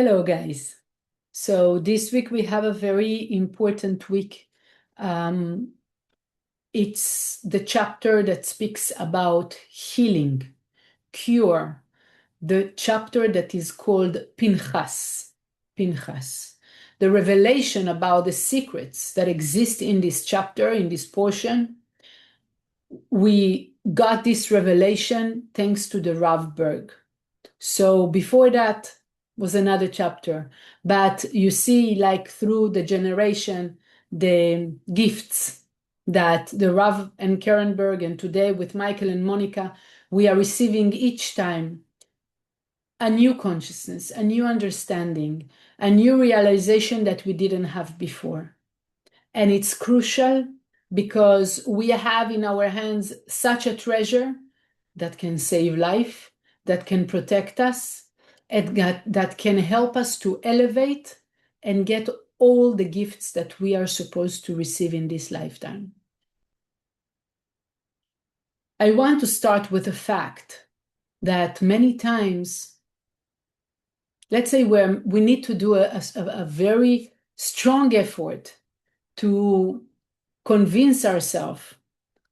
Hello, guys. So this week we have a very important week. It's the chapter that speaks about healing, cure, the chapter that is called Pinchas. Pinchas. The revelation about the secrets that exist in this chapter, in this portion. We got this revelation thanks to the Rav Berg. So before that was another chapter, but you see, like through the generation, the gifts that the Rav and Karenberg, and today with Michael and Monica, we are receiving each time a new consciousness, a new understanding, a new realization that we didn't have before. And it's crucial because we have in our hands such a treasure that can save life, that can protect us, and that can help us to elevate and get all the gifts that we are supposed to receive in this lifetime. I want to start with the fact that many times, let's say we need to do a very strong effort to convince ourselves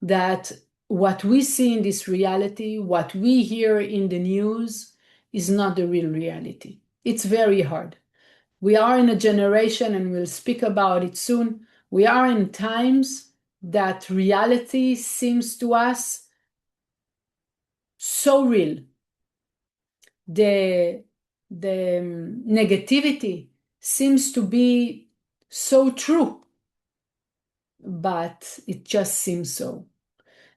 that what we see in this reality, what we hear in the news, is not the real reality. It's very hard. We are in a generation, and we'll speak about it soon, we are in times that reality seems to us so real. The negativity seems to be so true, but it just seems so.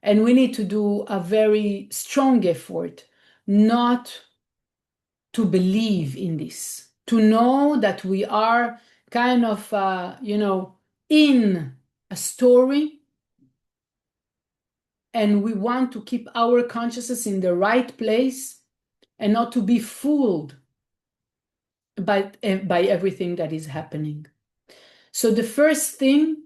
And we need to do a very strong effort not to believe in this, to know that we are kind of, in a story, and we want to keep our consciousness in the right place and not to be fooled by everything that is happening. So the first thing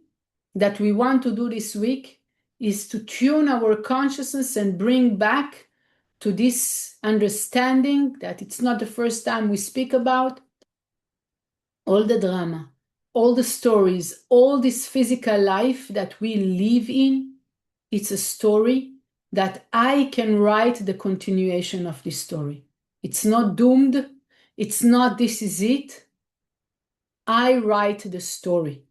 that we want to do this week is to tune our consciousness and bring back to this understanding that it's not the first time we speak about all the drama, all the stories, all this physical life that we live in. It's a story that I can write the continuation of this story. It's not doomed. It's not this is it. I write the story.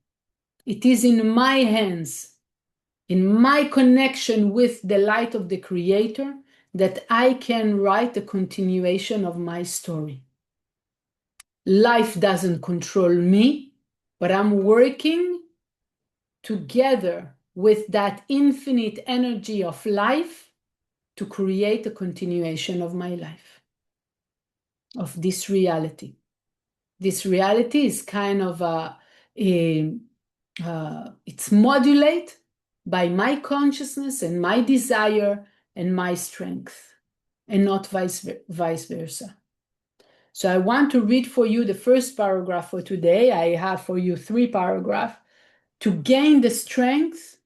It is in my hands, in my connection with the light of the Creator, that I can write the continuation of my story. Life doesn't control me, but I'm working together with that infinite energy of life to create a continuation of my life, of this reality. This reality is kind of it's modulated by my consciousness and my desire and my strength, and not vice versa. So I want to read for you the first paragraph for today. I have for you 3 paragraphs to gain the strength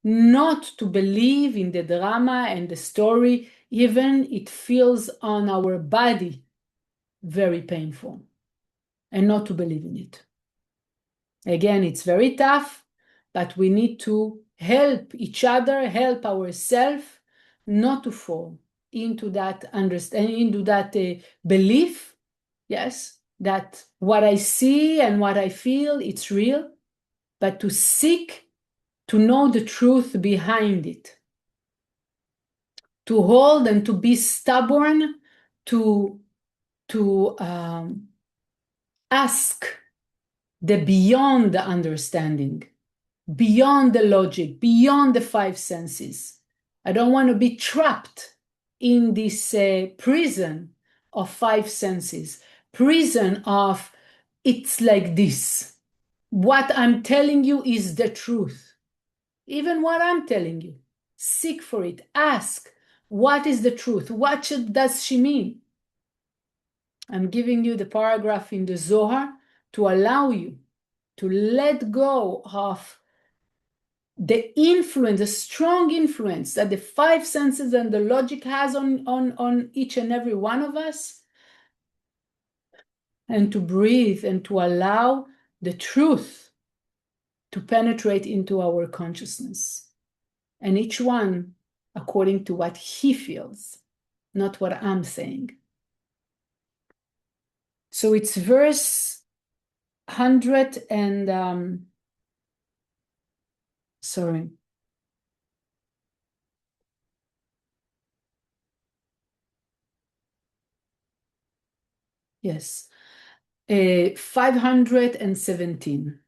not to believe in the drama and the story, even it feels on our body very painful, and not to believe in it. Again, it's very tough, but we need to help each other, help ourselves not to fall into that understanding, into that belief, yes, that what I see and what I feel, it's real, but to seek to know the truth behind it, to hold and to be stubborn, to ask the beyond the understanding, beyond the logic, beyond the 5 senses. I don't want to be trapped in this prison of 5 senses, prison of it's like this. What I'm telling you is the truth. Even what I'm telling you, seek for it, ask, what is the truth? What does she mean? I'm giving you the paragraph in the Zohar to allow you to let go of the influence, the strong influence that the 5 senses and the logic has on each and every one of us, and to breathe and to allow the truth to penetrate into our consciousness. And each one according to what he feels, not what I'm saying. So it's verse 100 and sorry. Yes. 517.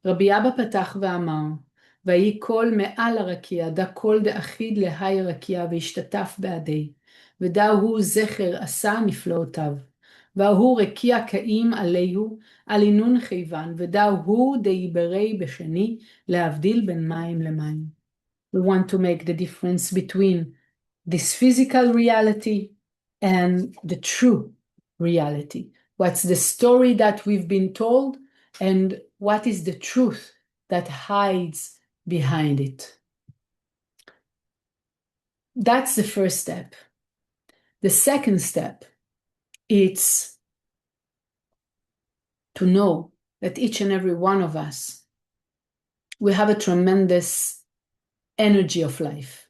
רבי אבא פתח ואמר, ויהי קול מעל הרקיע, דא קול דאחיד להי הרקיע, והשתתף בעדי, ודא הוא זכר עשה נפלאותיו, והוא רקיע קאים עליהו, על אינון חיוון, ודא הוא דייברי בשני, להבדיל בין מים למים. We want to make the difference between this physical reality and the true reality. What's the story that we've been told, and what is the truth that hides behind it? That's the first step. The second step is to know that each and every one of us, we have a tremendous energy of life,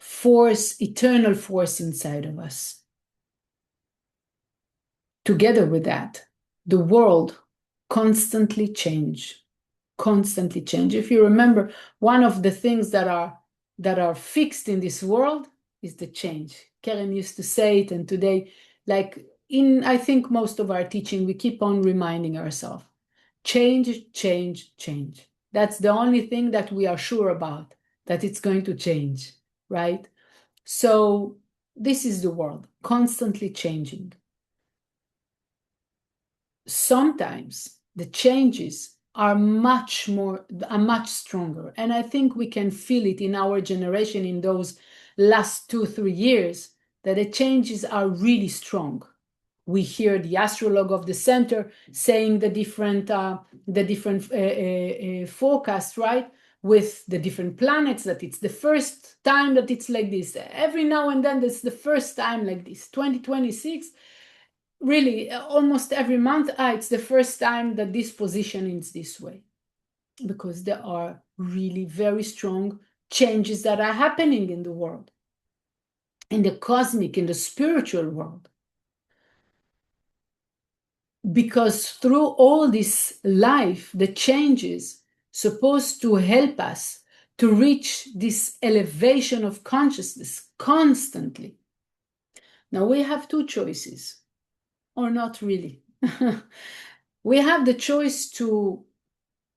force, eternal force inside of us. Together with that, the world constantly change. If you remember, one of the things that are fixed in this world is the change. Karen used to say it, and today, like in I think most of our teaching, we keep on reminding ourselves, change, change, change. That's the only thing that we are sure about, that it's going to change, right? So this is the world, constantly changing. Sometimes the changes are much stronger. And I think we can feel it in our generation in those last 2-3 years, that the changes are really strong. We hear the astrologue of the center saying the different forecasts, right? With the different planets, that it's the first time that it's like this. Every now and then, it's the first time like this. 2026, really, almost every month, it's the first time that this position is this way. Because there are really very strong changes that are happening in the world, in the cosmic, in the spiritual world. Because through all this life, the changes supposed to help us to reach this elevation of consciousness constantly. Now we have two choices, or not really. We have the choice to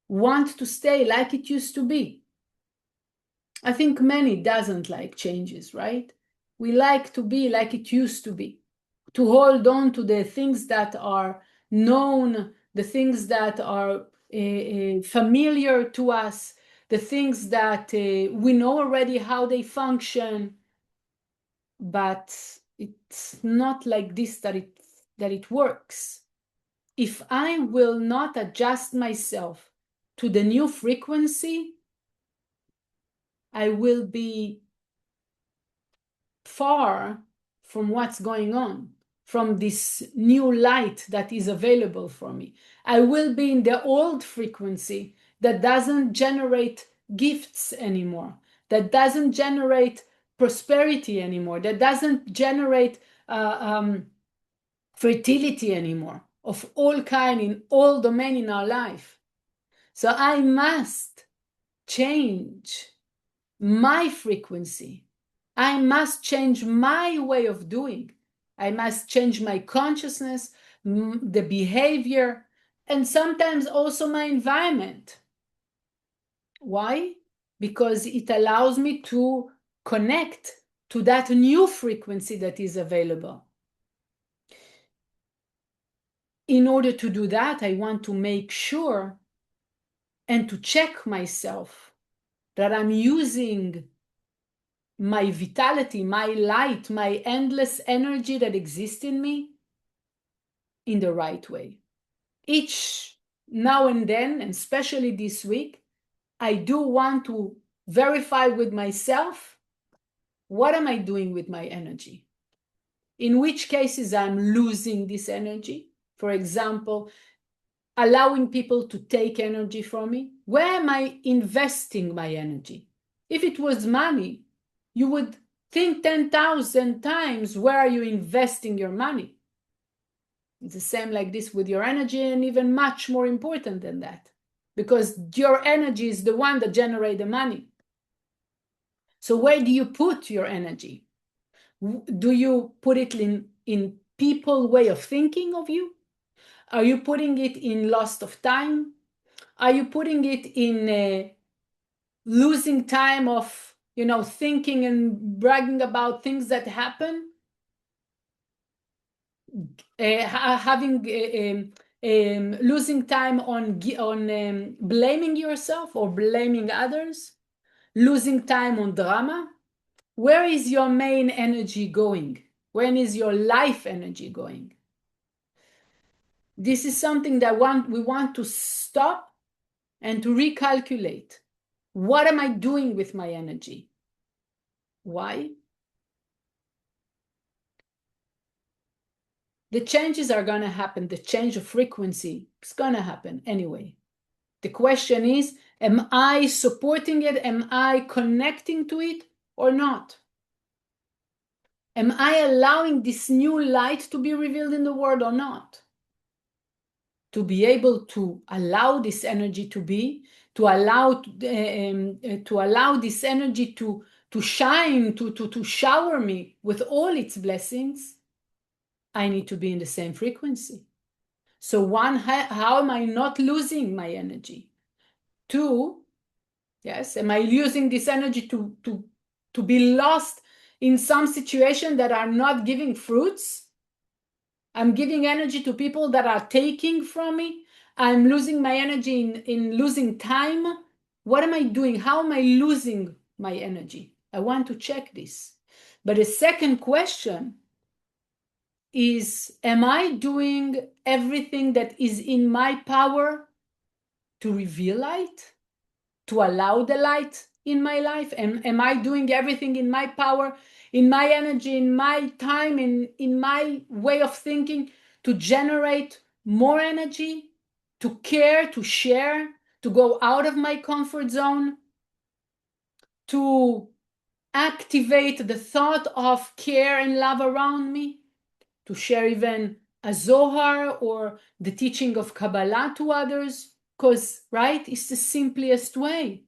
want to stay like it used to be. I think many doesn't like changes, right? We like to be like it used to be, to hold on to the things that are known, the things that are familiar to us, the things that we know already how they function. But it's not like this that it works. If I will not adjust myself to the new frequency, I will be far from what's going on, from this new light that is available for me. I will be in the old frequency that doesn't generate gifts anymore, that doesn't generate prosperity anymore, that doesn't generate fertility anymore of all kind in all domain in our life. So I must change my frequency. I must change my way of doing. I must change my consciousness, the behavior, and sometimes also my environment. Why? Because it allows me to connect to that new frequency that is available. In order to do that, I want to make sure and to check myself that I'm using my vitality, my light, my endless energy that exists in me in the right way. Each now and then, and especially this week, I do want to verify with myself, what am I doing with my energy? In which cases I'm losing this energy? For example, allowing people to take energy from me. Where am I investing my energy? If it was money, you would think 10,000 times, where are you investing your money? It's the same like this with your energy, and even much more important than that, because your energy is the one that generates the money. So where do you put your energy? Do you put it in people way of thinking of you? Are you putting it in loss of time? Are you putting it in losing time of, thinking and bragging about things that happen? Having losing time on blaming yourself or blaming others? Losing time on drama? Where is your main energy going? When is your life energy going? This is something that we want to stop and to recalculate. What am I doing with my energy? Why? The changes are going to happen. The change of frequency is going to happen anyway. The question is, am I supporting it? Am I connecting to it or not? Am I allowing this new light to be revealed in the world or not? To be able to allow this energy to be, to allow this energy to shine, to shower me with all its blessings, I need to be in the same frequency. So one, how am I not losing my energy? Two, yes, am I using this energy to be lost in some situation that are not giving fruits? I'm giving energy to people that are taking from me. I'm losing my energy in losing time. What am I doing? How am I losing my energy? I want to check this. But the second question is, am I doing everything that is in my power to reveal light? To allow the light in my life? Am I doing everything in my power, in my energy, in my time, in my way of thinking to generate more energy, to care, to share, to go out of my comfort zone, to activate the thought of care and love around me, to share even a Zohar or the teaching of Kabbalah to others? Because, right, it's the simplest way.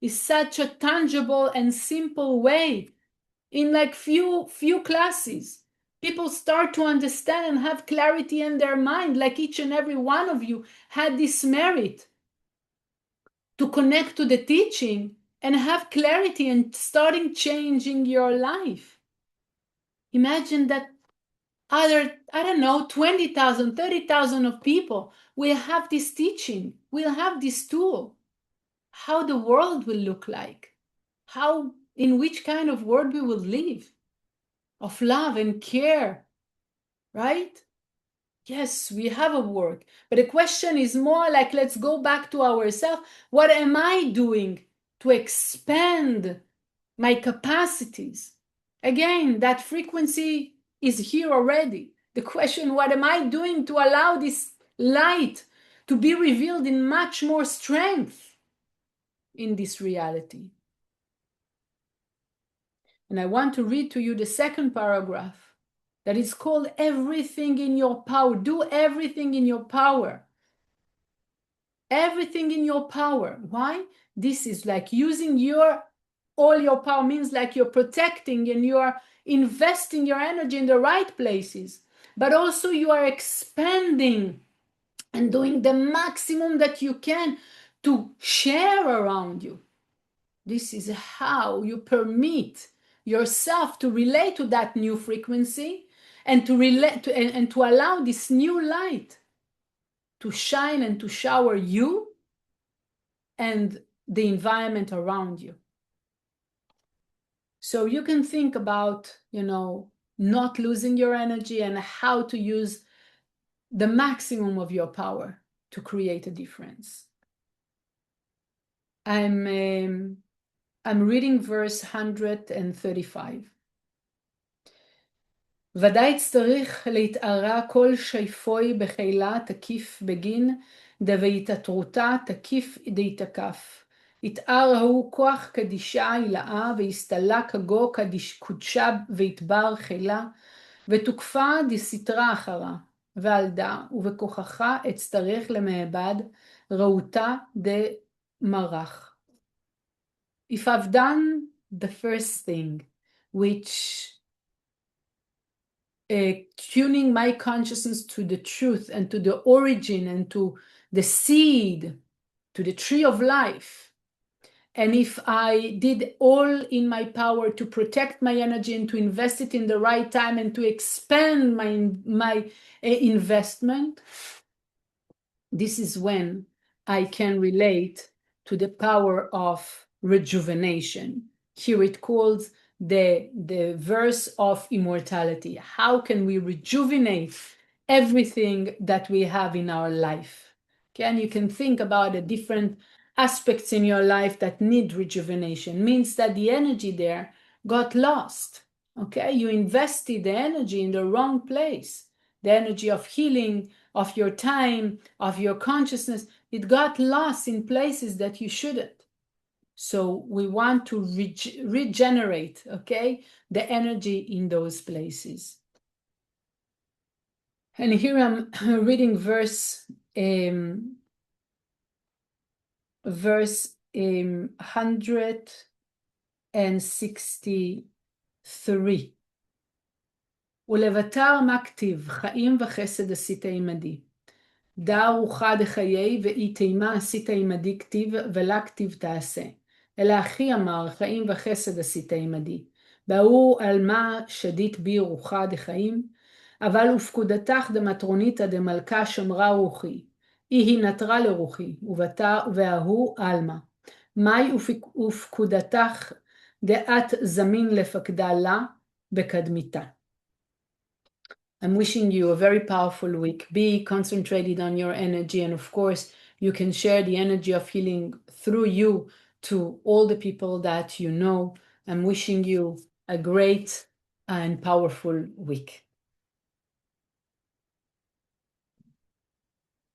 Is such a tangible and simple way. In like few classes, people start to understand and have clarity in their mind, like each and every one of you had this merit to connect to the teaching and have clarity and starting changing your life. Imagine that other, I don't know, 20,000, 30,000 of people will have this teaching, will have this tool. How the world will look like, how, in which kind of world we will live, of love and care, right? Yes, we have a work, but the question is more like, let's go back to ourselves. What am I doing to expand my capacities? Again, that frequency is here already. The question, what am I doing to allow this light to be revealed in much more strength in this reality? And I want to read to you the second paragraph that is called everything in your power. Do everything in your power. Everything in your power. Why? This is like using all your power, means like you're protecting and you are investing your energy in the right places, but also you are expanding and doing the maximum that you can to share around you. This is how you permit yourself to relate to that new frequency and to relate to, and to allow this new light to shine and to shower you and the environment around you. So you can think about, not losing your energy and how to use the maximum of your power to create a difference. I'm reading verse 135. ודאי צריך להתערה כל שייפוי בחילה תקיף בגין דויתעטרותה תקיף דיתקף. יתער ההוא כוח קדישה הילאה והסתלה כגו קודשה ויתבר חילה ותוקפה דסתרה אחרה ועל דא ובכוחך אצטרך למעבד ראותה דמרח. If I've done the first thing, which tuning my consciousness to the truth and to the origin and to the seed, to the tree of life, and if I did all in my power to protect my energy and to invest it in the right time and to expand my investment, this is when I can relate to the power of rejuvenation. Here it calls the verse of immortality. How can we rejuvenate everything that we have in our life? Okay, and you can think about the different aspects in your life that need rejuvenation. Means that the energy there got lost. Okay, you invested the energy in the wrong place. The energy of healing, of your time, of your consciousness, it got lost in places that you shouldn't. So we want to regenerate, okay, the energy in those places. And here I'm reading verse 163. ולבטר מה כתיב, חיים וחסד עשית עמדי. דע רוחה דחיי ואי תימה עשית עמדי כתיב, ולה כתיב תעשה. אלא אחי אמר, חיים וחסד עשית עמדי. בהוא על מה שדית בי רוחה דחיים, אבל ופקודתך דמטרוניתא דמלכה שמרה רוחי. היא נטרה לרוחי, וההוא עלמא. מהי ופקודתך דעת זמין לפקדה לה בקדמיתה. I'm wishing you a very powerful week. Be concentrated on your energy, and of course, you can share the energy of healing through you to all the people that you know. I'm wishing you a great and powerful week.